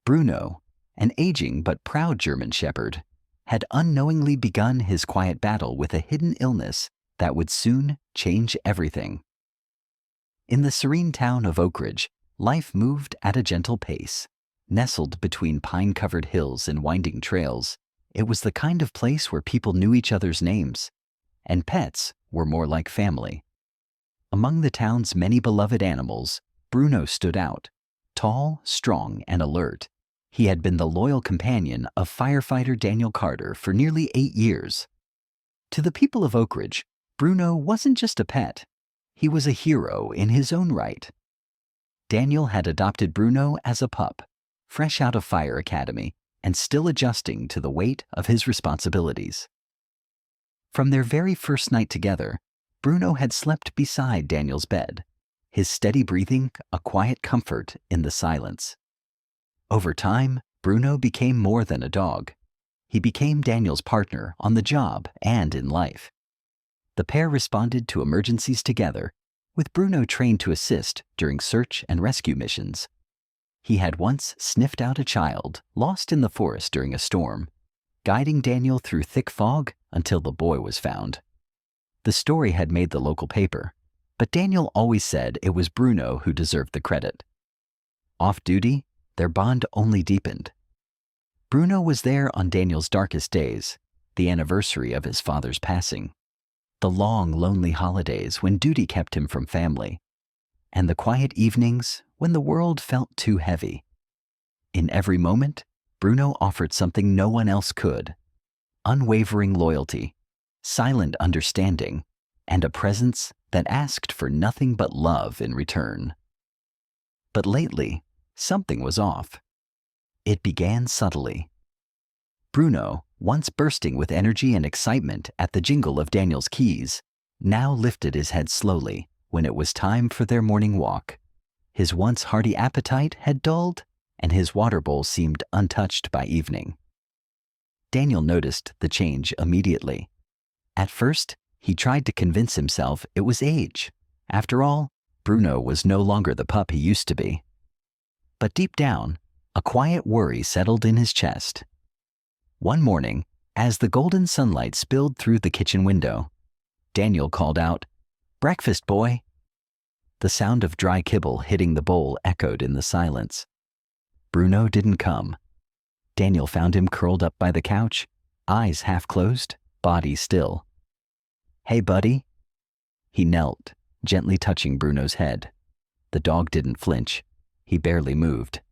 Bruno, an aging but proud German shepherd, had unknowingly begun his quiet battle with a hidden illness that would soon change everything. In the serene town of Oak Ridge, life moved at a gentle pace. Nestled between pine-covered hills and winding trails, it was the kind of place where people knew each other's names, and pets were more like family. Among the town's many beloved animals, Bruno stood out. Tall, strong, and alert, he had been the loyal companion of firefighter Daniel Carter for nearly 8 years. To the people of Oak Ridge, Bruno wasn't just a pet. He was a hero in his own right. Daniel had adopted Bruno as a pup, fresh out of fire academy and still adjusting to the weight of his responsibilities. From their very first night together, Bruno had slept beside Daniel's bed, his steady breathing a quiet comfort in the silence. Over time, Bruno became more than a dog. He became Daniel's partner on the job and in life. The pair responded to emergencies together, with Bruno trained to assist during search and rescue missions. He had once sniffed out a child lost in the forest during a storm, guiding Daniel through thick fog until the boy was found. The story had made the local paper, but Daniel always said it was Bruno who deserved the credit. Off-duty, their bond only deepened. Bruno was there on Daniel's darkest days, the anniversary of his father's passing, the long, lonely holidays when duty kept him from family, and the quiet evenings when the world felt too heavy. In every moment, Bruno offered something no one else could: unwavering loyalty, silent understanding, and a presence that asked for nothing but love in return. But lately, something was off. It began subtly. Bruno, once bursting with energy and excitement at the jingle of Daniel's keys, now lifted his head slowly when it was time for their morning walk. His once hearty appetite had dulled, and his water bowl seemed untouched by evening. Daniel noticed the change immediately. At first, he tried to convince himself it was age. After all, Bruno was no longer the pup he used to be. But deep down, a quiet worry settled in his chest. One morning, as the golden sunlight spilled through the kitchen window, Daniel called out, "Breakfast, boy." The sound of dry kibble hitting the bowl echoed in the silence. Bruno didn't come. Daniel found him curled up by the couch, eyes half closed, body still. "Hey, buddy." He knelt, gently touching Bruno's head. The dog didn't flinch. He barely moved.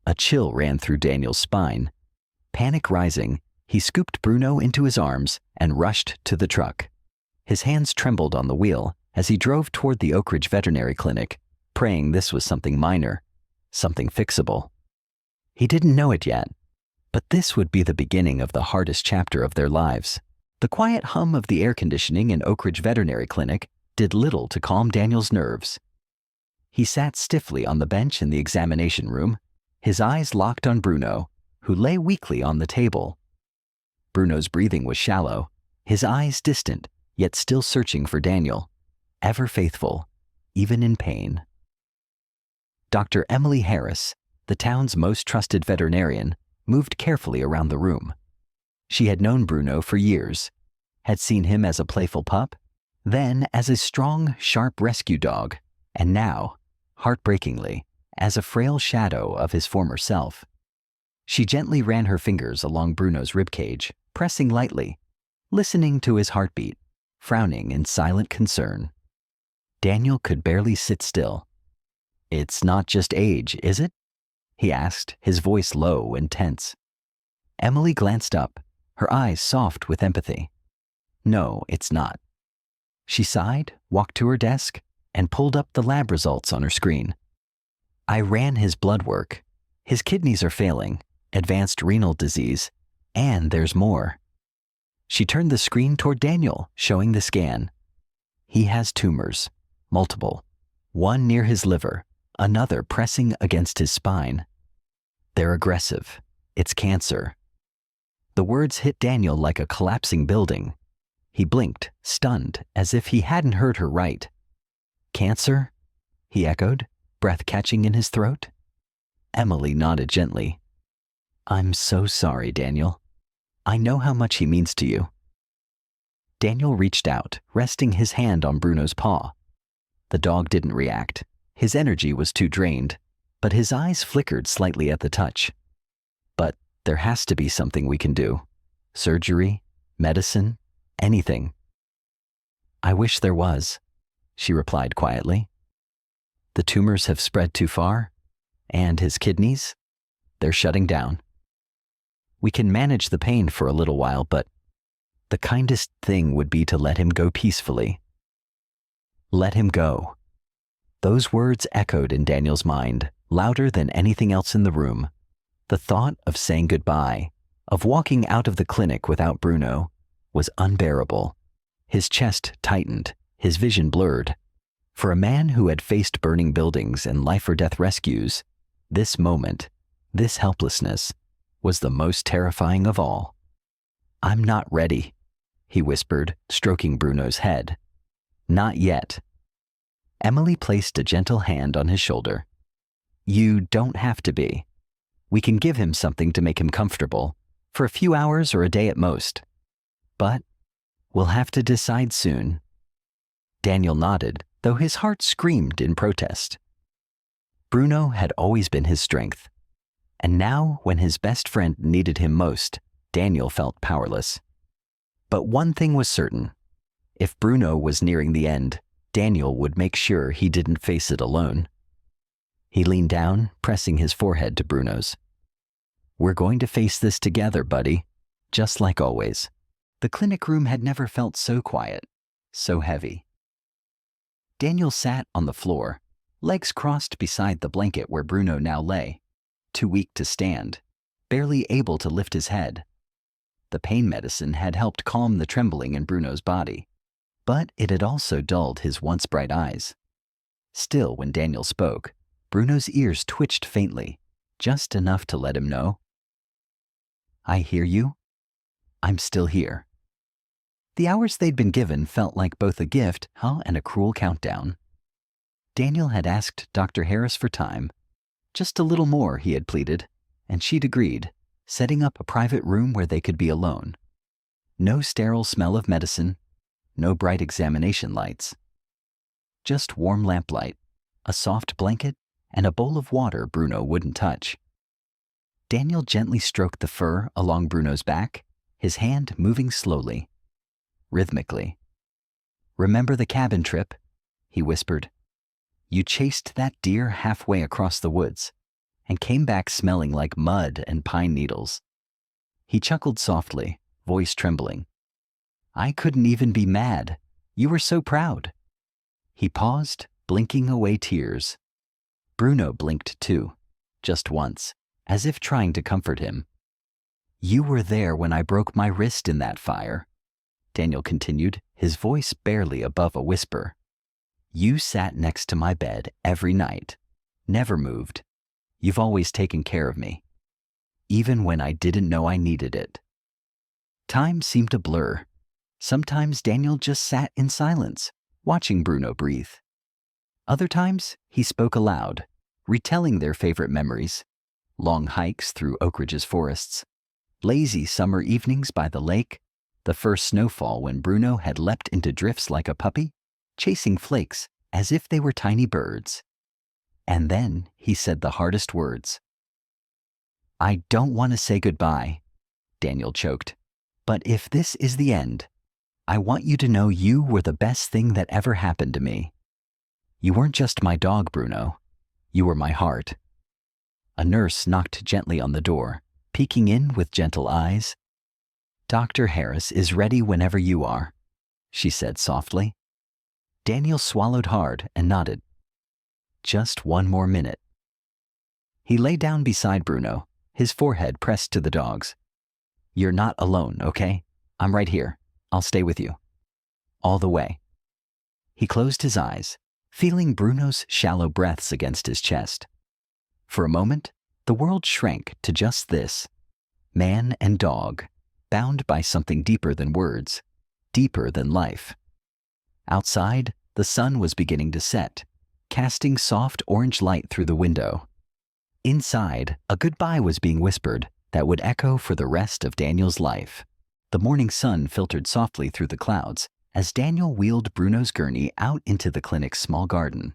A chill ran through Daniel's spine. Panic rising, he scooped Bruno into his arms and rushed to the truck. His hands trembled on the wheel as he drove toward the Oak Ridge Veterinary Clinic, praying this was something minor, something fixable. He didn't know it yet, but this would be the beginning of the hardest chapter of their lives. The quiet hum of the air conditioning in Oak Ridge Veterinary Clinic did little to calm Daniel's nerves. He sat stiffly on the bench in the examination room, his eyes locked on Bruno, who lay weakly on the table. Bruno's breathing was shallow, his eyes distant, yet still searching for Daniel, ever faithful, even in pain. Dr. Emily Harris, the town's most trusted veterinarian, moved carefully around the room. She had known Bruno for years, had seen him as a playful pup, then as a strong, sharp rescue dog, and now, heartbreakingly, as a frail shadow of his former self. She gently ran her fingers along Bruno's ribcage, pressing lightly, listening to his heartbeat, frowning in silent concern. Daniel could barely sit still. "It's not just age, is it?" he asked, his voice low and tense. Emily glanced up, her eyes soft with empathy. "No, it's not." She sighed, walked to her desk, and pulled up the lab results on her screen. "I ran his blood work. His kidneys are failing, advanced renal disease, and there's more." She turned the screen toward Daniel, showing the scan. "He has tumors, multiple, one near his liver, another pressing against his spine. They're aggressive. It's cancer." The words hit Daniel like a collapsing building. He blinked, stunned, as if he hadn't heard her right. "Cancer?" he echoed, breath catching in his throat. Emily nodded gently. I'm so sorry, Daniel. I know how much he means to you. Daniel reached out, resting his hand on Bruno's paw. The dog didn't react. His energy was too drained, but his eyes flickered slightly at the touch. But there has to be something we can do. Surgery, medicine, anything. I wish there was, she replied quietly. The tumors have spread too far, and his kidneys, they're shutting down. We can manage the pain for a little while, but the kindest thing would be to let him go peacefully. Let him go. Those words echoed in Daniel's mind, louder than anything else in the room. The thought of saying goodbye, of walking out of the clinic without Bruno, was unbearable. His chest tightened, his vision blurred. For a man who had faced burning buildings and life-or-death rescues, this moment, this helplessness, was the most terrifying of all. I'm not ready, he whispered, stroking Bruno's head. Not yet. Emily placed a gentle hand on his shoulder. You don't have to be. We can give him something to make him comfortable, for a few hours or a day at most. But we'll have to decide soon. Daniel nodded, though his heart screamed in protest. Bruno had always been his strength, and now, when his best friend needed him most, Daniel felt powerless. But one thing was certain. If Bruno was nearing the end, Daniel would make sure he didn't face it alone. He leaned down, pressing his forehead to Bruno's. We're going to face this together, buddy, just like always. The clinic room had never felt so quiet, so heavy. Daniel sat on the floor, legs crossed beside the blanket where Bruno now lay, too weak to stand, barely able to lift his head. The pain medicine had helped calm the trembling in Bruno's body, but it had also dulled his once bright eyes. Still, when Daniel spoke, Bruno's ears twitched faintly, just enough to let him know. I hear you. I'm still here. The hours they'd been given felt like both a gift and a cruel countdown. Daniel had asked Dr. Harris for time. Just a little more, he had pleaded, and she'd agreed, setting up a private room where they could be alone. No sterile smell of medicine, no bright examination lights. Just warm lamplight, a soft blanket, and a bowl of water Bruno wouldn't touch. Daniel gently stroked the fur along Bruno's back, his hand moving slowly, rhythmically. Remember the cabin trip? He whispered. You chased that deer halfway across the woods and came back smelling like mud and pine needles. He chuckled softly, voice trembling. I couldn't even be mad. You were so proud. He paused, blinking away tears. Bruno blinked too, just once, as if trying to comfort him. You were there when I broke my wrist in that fire, Daniel continued, his voice barely above a whisper. You sat next to my bed every night, never moved. You've always taken care of me, even when I didn't know I needed it. Time seemed to blur. Sometimes Daniel just sat in silence, watching Bruno breathe. Other times, he spoke aloud, retelling their favorite memories. Long hikes through Oak Ridge's forests, lazy summer evenings by the lake, the first snowfall when Bruno had leapt into drifts like a puppy, chasing flakes as if they were tiny birds. And then he said the hardest words. I don't want to say goodbye, Daniel choked, but if this is the end, I want you to know you were the best thing that ever happened to me. You weren't just my dog, Bruno. You were my heart. A nurse knocked gently on the door, peeking in with gentle eyes. Dr. Harris is ready whenever you are, she said softly. Daniel swallowed hard and nodded. Just one more minute. He lay down beside Bruno, his forehead pressed to the dog's. You're not alone, okay? I'm right here. I'll stay with you. All the way. He closed his eyes, feeling Bruno's shallow breaths against his chest. For a moment, the world shrank to just this. Man and dog, bound by something deeper than words, deeper than life. Outside, the sun was beginning to set, casting soft orange light through the window. Inside, a goodbye was being whispered that would echo for the rest of Daniel's life. The morning sun filtered softly through the clouds as Daniel wheeled Bruno's gurney out into the clinic's small garden.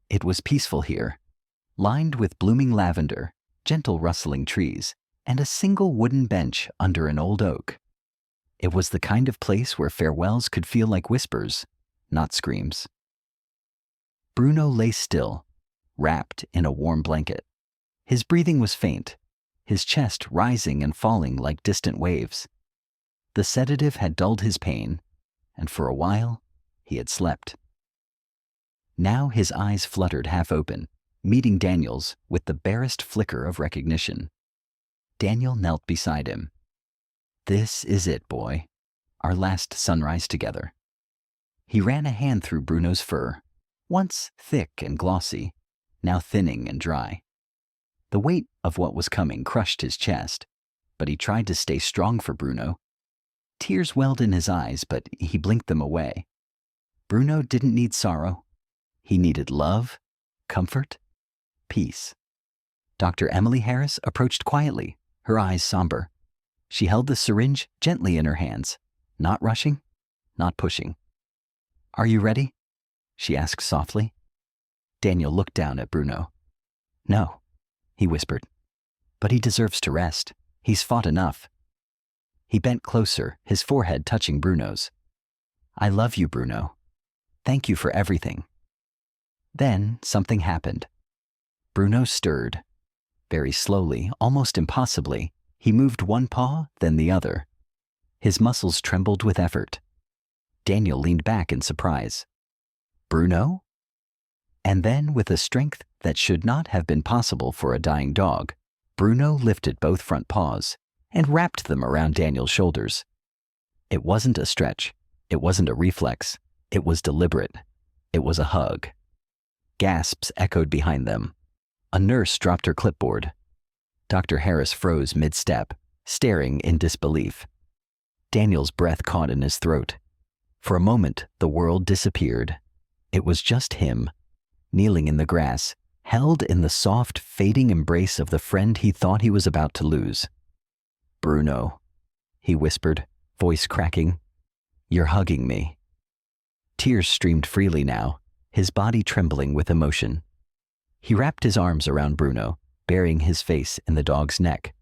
It was peaceful here, lined with blooming lavender, gentle rustling trees, and a single wooden bench under an old oak. It was the kind of place where farewells could feel like whispers, not screams. Bruno lay still, wrapped in a warm blanket. His breathing was faint, his chest rising and falling like distant waves. The sedative had dulled his pain, and for a while, he had slept. Now his eyes fluttered half open, meeting Daniel's with the barest flicker of recognition. Daniel knelt beside him. "This is it, boy. Our last sunrise together." He ran a hand through Bruno's fur, once thick and glossy, now thinning and dry. The weight of what was coming crushed his chest, but he tried to stay strong for Bruno. Tears welled in his eyes, but he blinked them away. Bruno didn't need sorrow. He needed love, comfort, peace. Dr. Emily Harris approached quietly, her eyes somber. She held the syringe gently in her hands, not rushing, not pushing. "Are you ready?" she asked softly. Daniel looked down at Bruno. "No," he whispered. "But he deserves to rest. He's fought enough." He bent closer, his forehead touching Bruno's. "I love you, Bruno. Thank you for everything." Then something happened. Bruno stirred. Very slowly, almost impossibly, he moved one paw, then the other. His muscles trembled with effort. Daniel leaned back in surprise. "Bruno?" And then, with a strength that should not have been possible for a dying dog, Bruno lifted both front paws and wrapped them around Daniel's shoulders. It wasn't a stretch. It wasn't a reflex. It was deliberate. It was a hug. Gasps echoed behind them. A nurse dropped her clipboard. Dr. Harris froze mid-step, staring in disbelief. Daniel's breath caught in his throat. For a moment, the world disappeared. It was just him, kneeling in the grass, held in the soft, fading embrace of the friend he thought he was about to lose. "Bruno," he whispered, voice cracking. "You're hugging me." Tears streamed freely now, his body trembling with emotion. He wrapped his arms around Bruno, burying his face in the dog's neck.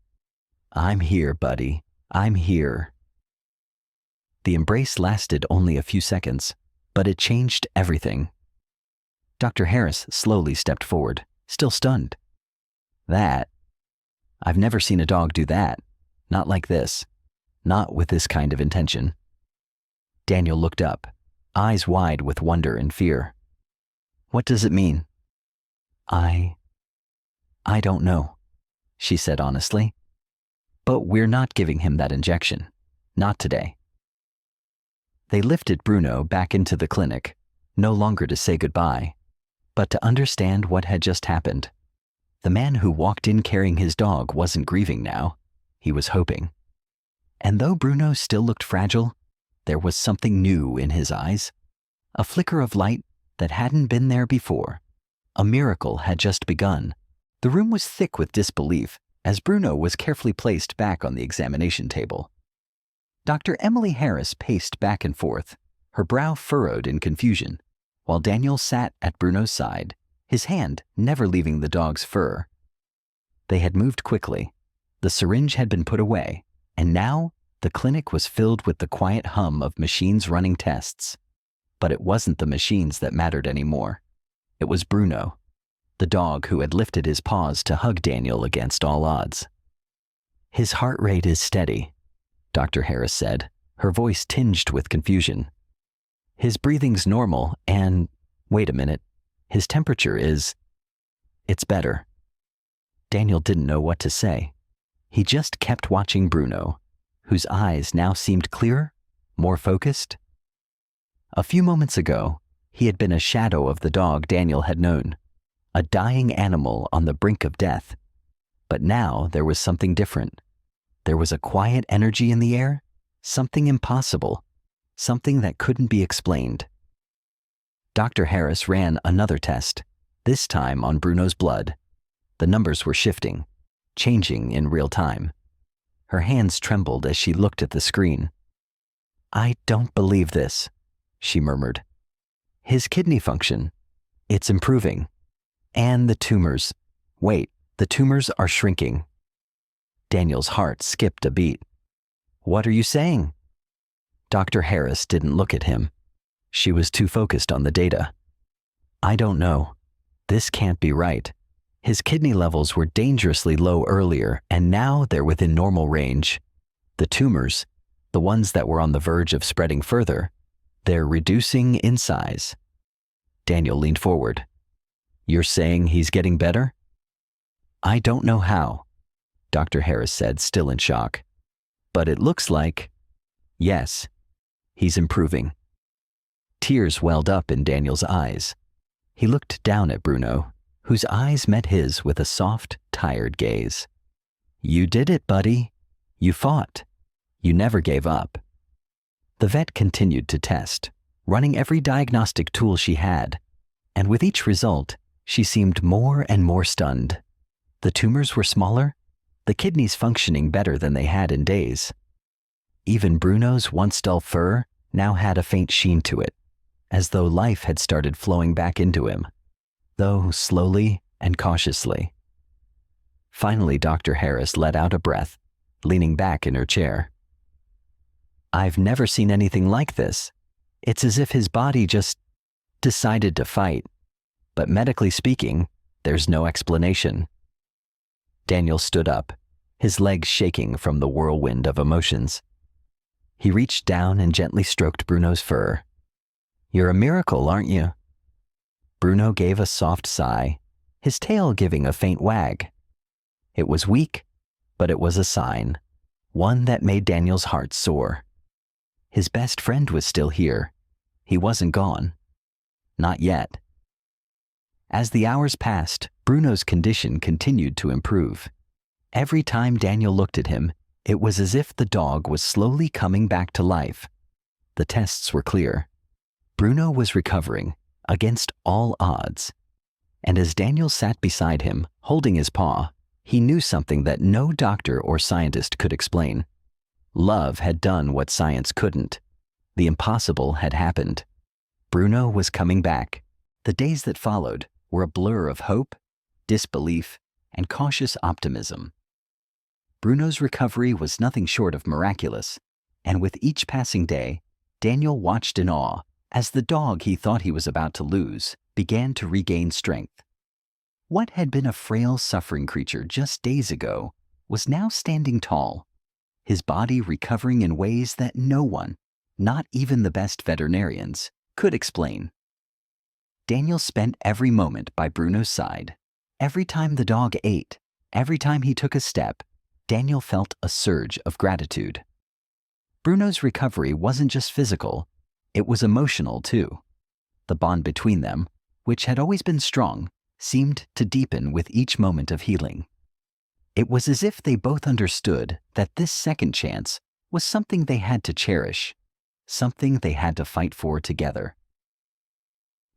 "I'm here, buddy. I'm here." The embrace lasted only a few seconds, but it changed everything. Dr. Harris slowly stepped forward, still stunned. I've never seen a dog do that. Not like this. Not with this kind of intention." Daniel looked up, eyes wide with wonder and fear. "What does it mean?" I don't know," she said honestly. "But we're not giving him that injection. Not today." They lifted Bruno back into the clinic, no longer to say goodbye, but to understand what had just happened. The man who walked in carrying his dog wasn't grieving now. He was hoping. And though Bruno still looked fragile, there was something new in his eyes. A flicker of light that hadn't been there before. A miracle had just begun. The room was thick with disbelief as Bruno was carefully placed back on the examination table. Dr. Emily Harris paced back and forth, her brow furrowed in confusion, while Daniel sat at Bruno's side, his hand never leaving the dog's fur. They had moved quickly. The syringe had been put away, and now the clinic was filled with the quiet hum of machines running tests. But it wasn't the machines that mattered anymore. It was Bruno, the dog who had lifted his paws to hug Daniel against all odds. "His heart rate is steady," Dr. Harris said, her voice tinged with confusion. "His breathing's normal, and, wait a minute, his temperature it's better." Daniel didn't know what to say. He just kept watching Bruno, whose eyes now seemed clearer, more focused. A few moments ago, he had been a shadow of the dog Daniel had known, a dying animal on the brink of death. But now there was something different. There was a quiet energy in the air, something impossible, something that couldn't be explained. Dr. Harris ran another test, this time on Bruno's blood. The numbers were shifting, changing in real time. Her hands trembled as she looked at the screen. "I don't believe this," she murmured. "His kidney function, it's improving. And the tumors. Wait, the tumors are shrinking." Daniel's heart skipped a beat. "What are you saying?" Dr. Harris didn't look at him. She was too focused on the data. "I don't know. This can't be right. His kidney levels were dangerously low earlier, and now they're within normal range. The tumors, the ones that were on the verge of spreading further, they're reducing in size." Daniel leaned forward. "You're saying he's getting better?" "I don't know how," Dr. Harris said, still in shock. "But it looks like, yes, he's improving." Tears welled up in Daniel's eyes. He looked down at Bruno, whose eyes met his with a soft, tired gaze. "You did it, buddy. You fought. You never gave up." The vet continued to test, running every diagnostic tool she had, and with each result, she seemed more and more stunned. The tumors were smaller, the kidneys functioning better than they had in days. Even Bruno's once dull fur now had a faint sheen to it, as though life had started flowing back into him, though slowly and cautiously. Finally, Dr. Harris let out a breath, leaning back in her chair. "I've never seen anything like this. It's as if his body just decided to fight. But medically speaking, there's no explanation." Daniel stood up, his legs shaking from the whirlwind of emotions. He reached down and gently stroked Bruno's fur. "You're a miracle, aren't you?" Bruno gave a soft sigh, his tail giving a faint wag. It was weak, but it was a sign, one that made Daniel's heart soar. His best friend was still here. He wasn't gone. Not yet. As the hours passed, Bruno's condition continued to improve. Every time Daniel looked at him, it was as if the dog was slowly coming back to life. The tests were clear. Bruno was recovering, against all odds. And as Daniel sat beside him, holding his paw, he knew something that no doctor or scientist could explain. Love had done what science couldn't. The impossible had happened. Bruno was coming back. The days that followed were a blur of hope, disbelief, and cautious optimism. Bruno's recovery was nothing short of miraculous, and with each passing day, Daniel watched in awe as the dog he thought he was about to lose began to regain strength. What had been a frail, suffering creature just days ago was now standing tall, his body recovering in ways that no one, not even the best veterinarians, could explain. Daniel spent every moment by Bruno's side. Every time the dog ate, every time he took a step, Daniel felt a surge of gratitude. Bruno's recovery wasn't just physical, it was emotional too. The bond between them, which had always been strong, seemed to deepen with each moment of healing. It was as if they both understood that this second chance was something they had to cherish, something they had to fight for together.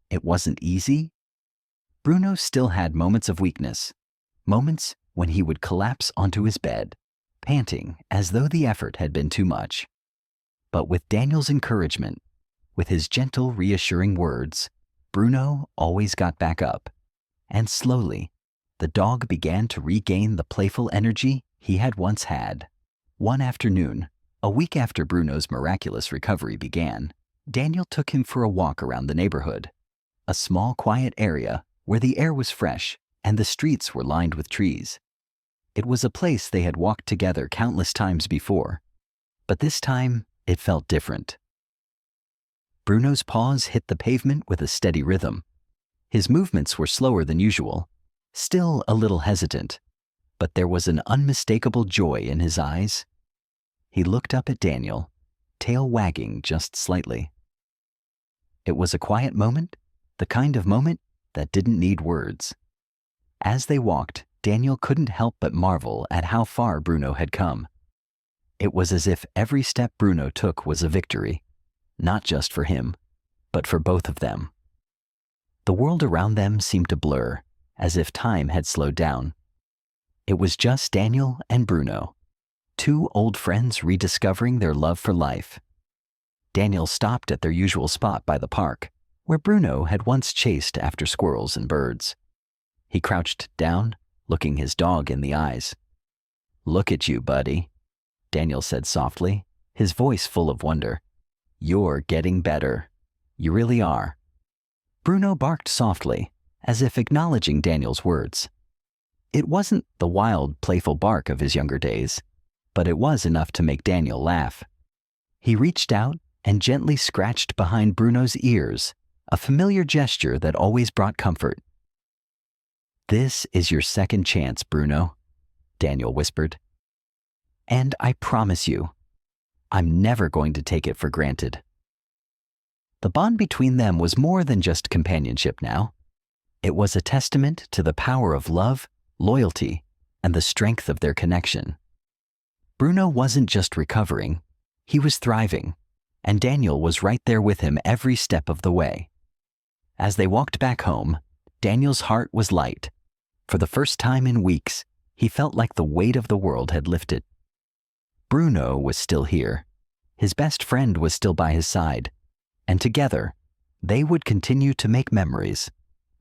It wasn't easy. Bruno still had moments of weakness, moments when he would collapse onto his bed, panting as though the effort had been too much. But with Daniel's encouragement, with his gentle, reassuring words, Bruno always got back up, and slowly, the dog began to regain the playful energy he had once had. One afternoon, a week after Bruno's miraculous recovery began, Daniel took him for a walk around the neighborhood, a small, quiet area where the air was fresh and the streets were lined with trees. It was a place they had walked together countless times before, but this time it felt different. Bruno's paws hit the pavement with a steady rhythm. His movements were slower than usual, still a little hesitant, but there was an unmistakable joy in his eyes. He looked up at Daniel, tail wagging just slightly. It was a quiet moment, the kind of moment that didn't need words. As they walked, Daniel couldn't help but marvel at how far Bruno had come. It was as if every step Bruno took was a victory, not just for him, but for both of them. The world around them seemed to blur, as if time had slowed down. It was just Daniel and Bruno, two old friends rediscovering their love for life. Daniel stopped at their usual spot by the park, where Bruno had once chased after squirrels and birds. He crouched down, looking his dog in the eyes. "Look at you, buddy," Daniel said softly, his voice full of wonder. "You're getting better. You really are." Bruno barked softly, as if acknowledging Daniel's words. It wasn't the wild, playful bark of his younger days, but it was enough to make Daniel laugh. He reached out and gently scratched behind Bruno's ears, a familiar gesture that always brought comfort. "This is your second chance, Bruno," Daniel whispered. "And I promise you, I'm never going to take it for granted." The bond between them was more than just companionship now. It was a testament to the power of love, loyalty, and the strength of their connection. Bruno wasn't just recovering, he was thriving, and Daniel was right there with him every step of the way. As they walked back home, Daniel's heart was light. For the first time in weeks, he felt like the weight of the world had lifted. Bruno was still here. His best friend was still by his side, and together, they would continue to make memories,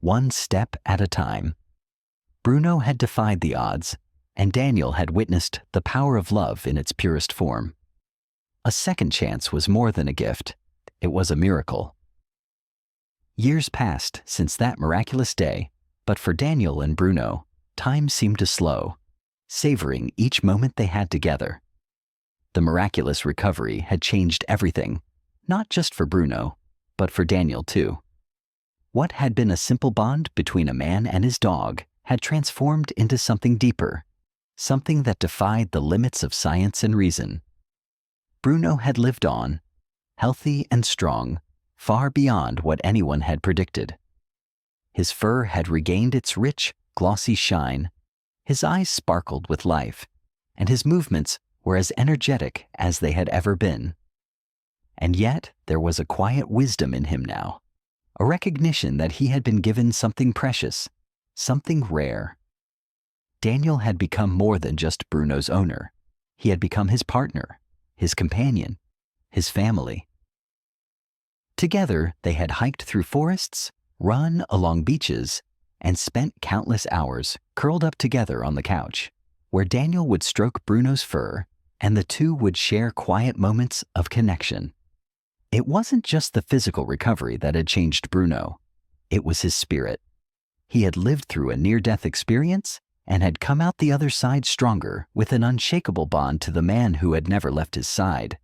one step at a time. Bruno had defied the odds, and Daniel had witnessed the power of love in its purest form. A second chance was more than a gift. It was a miracle. Years passed since that miraculous day, but for Daniel and Bruno, time seemed to slow, savoring each moment they had together. The miraculous recovery had changed everything, not just for Bruno, but for Daniel too. What had been a simple bond between a man and his dog had transformed into something deeper, something that defied the limits of science and reason. Bruno had lived on, healthy and strong, far beyond what anyone had predicted. His fur had regained its rich, glossy shine, his eyes sparkled with life, and his movements were as energetic as they had ever been. And yet there was a quiet wisdom in him now, a recognition that he had been given something precious, something rare. Daniel had become more than just Bruno's owner. He had become his partner, his companion, his family. Together, they had hiked through forests, run along beaches, and spent countless hours curled up together on the couch, where Daniel would stroke Bruno's fur and the two would share quiet moments of connection. It wasn't just the physical recovery that had changed Bruno. It was his spirit. He had lived through a near-death experience and had come out the other side stronger with an unshakable bond to the man who had never left his side.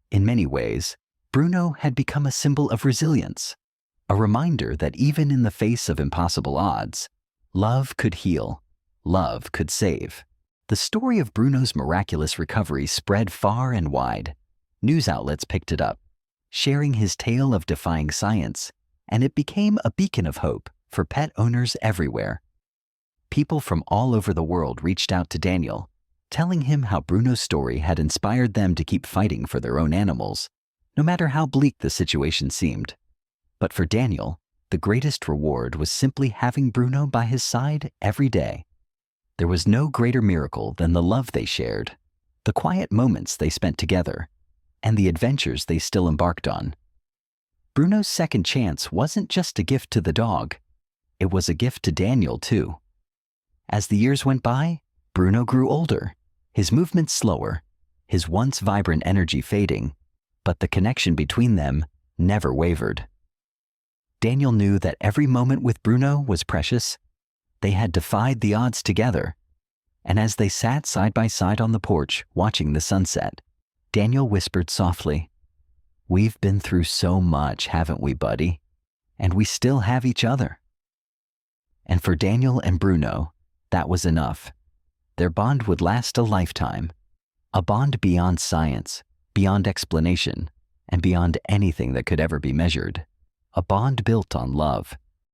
In many ways, Bruno had become a symbol of resilience, a reminder that even in the face of impossible odds, love could heal, love could save. The story of Bruno's miraculous recovery spread far and wide. News outlets picked it up, sharing his tale of defying science, and it became a beacon of hope for pet owners everywhere. People from all over the world reached out to Daniel, telling him how Bruno's story had inspired them to keep fighting for their own animals, no matter how bleak the situation seemed. But for Daniel, the greatest reward was simply having Bruno by his side every day. There was no greater miracle than the love they shared, the quiet moments they spent together, and the adventures they still embarked on. Bruno's second chance wasn't just a gift to the dog. It was a gift to Daniel, too. As the years went by, Bruno grew older, his movements slower, his once vibrant energy fading, but the connection between them never wavered. Daniel knew that every moment with Bruno was precious. They had defied the odds together, and as they sat side by side on the porch watching the sunset, Daniel whispered softly, "We've been through so much, haven't we, buddy? And we still have each other." And for Daniel and Bruno, that was enough. Their bond would last a lifetime, a bond beyond science, beyond explanation, and beyond anything that could ever be measured, a bond built on love,